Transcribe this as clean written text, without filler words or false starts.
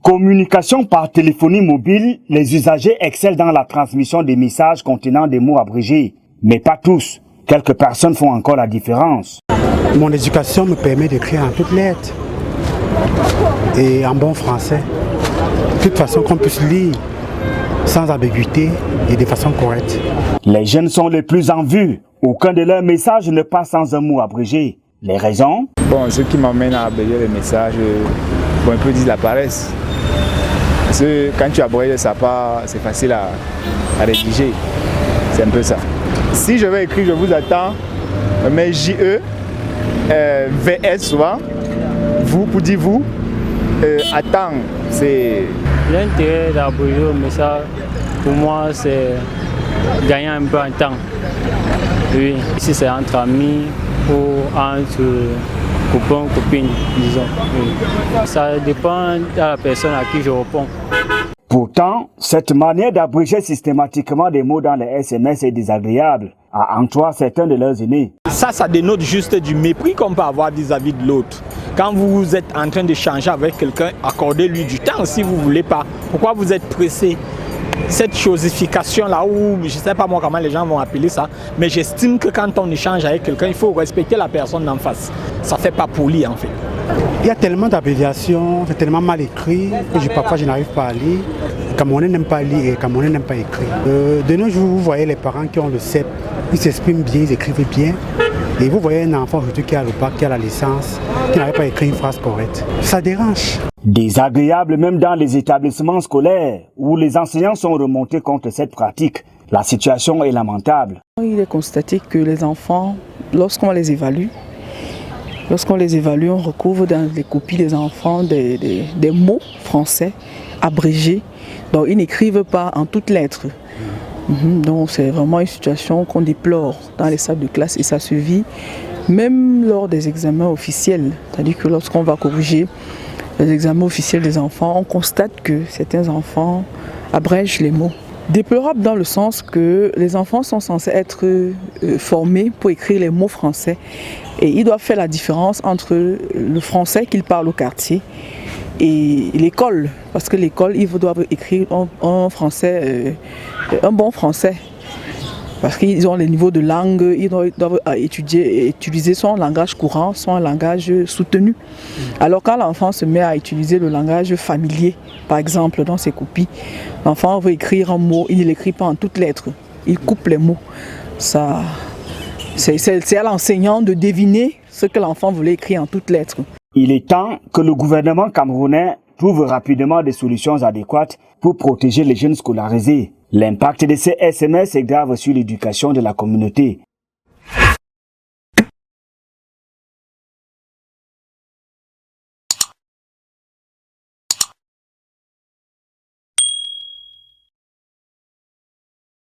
Communication par téléphonie mobile, les usagers excellent dans la transmission des messages contenant des mots abrégés. Mais pas tous. Quelques personnes font encore la différence. Mon éducation me permet d'écrire en toutes lettres et en bon français. De toute façon qu'on puisse lire sans ambiguïté et de façon correcte. Les jeunes sont les plus en vue. Aucun de leurs messages ne passe sans un mot abrégé. Les raisons? Bon, ce qui m'amène à abréger les messages, on peut dire la paresse. Parce que quand tu abrèges ça part, c'est facile à rédiger. C'est un peu ça. Si je vais écrire, je vous attends, mais JE, VS souvent, vous pour dire vous, attends, c'est... L'intérêt d'abréger le message, pour moi, c'est gagner un peu en temps. Oui, si c'est entre amis ou entre copains, copines, disons. Oui. Ça dépend de la personne à qui je réponds. Pourtant, cette manière d'abréger systématiquement des mots dans les SMS est désagréable, à en croire certains de leurs aînés. Ça dénote juste du mépris qu'on peut avoir vis-à-vis de l'autre. Quand vous êtes en train d'échanger avec quelqu'un, accordez-lui du temps si vous ne voulez pas. Pourquoi vous êtes pressé? Cette chosification-là, ou je ne sais pas moi comment les gens vont appeler ça, mais j'estime que quand on échange avec quelqu'un, il faut respecter la personne d'en face. Ça ne fait pas poli en fait. Il y a tellement d'abréviations, c'est tellement mal écrit que parfois je n'arrive pas à lire. Les Camerounais n'aiment pas lire et les Camerounais n'aiment pas écrire. De nos jours, vous voyez les parents qui ont le CEP, ils s'expriment bien, ils écrivent bien. Et vous voyez un enfant aujourd'hui qui a le bac, qui a la licence, qui n'arrive pas à écrire une phrase correcte. Ça dérange. Désagréable même dans les établissements scolaires où les enseignants sont remontés contre cette pratique. La situation est lamentable. Il est constaté que les enfants, lorsqu'on les évalue, on recouvre dans les copies des enfants des mots français abrégés. Donc ils n'écrivent pas en toutes lettres. Donc c'est vraiment une situation qu'on déplore dans les salles de classe et ça se vit même lors des examens officiels. C'est-à-dire que lorsqu'on va corriger les examens officiels des enfants, on constate que certains enfants abrègent les mots. Déplorable dans le sens que les enfants sont censés être formés pour écrire les mots français et ils doivent faire la différence entre le français qu'ils parlent au quartier et l'école, parce que l'école, ils doivent écrire en français, un bon français, parce qu'ils ont les niveaux de langue, ils doivent utiliser son langage courant, son langage soutenu. Alors quand l'enfant se met à utiliser le langage familier, par exemple dans ses copies, l'enfant veut écrire un mot, il ne l'écrit pas en toutes lettres, il coupe les mots. Ça, c'est à l'enseignant de deviner ce que l'enfant voulait écrire en toutes lettres. Il est temps que le gouvernement camerounais trouve rapidement des solutions adéquates pour protéger les jeunes scolarisés. L'impact de ces SMS est grave sur l'éducation de la communauté.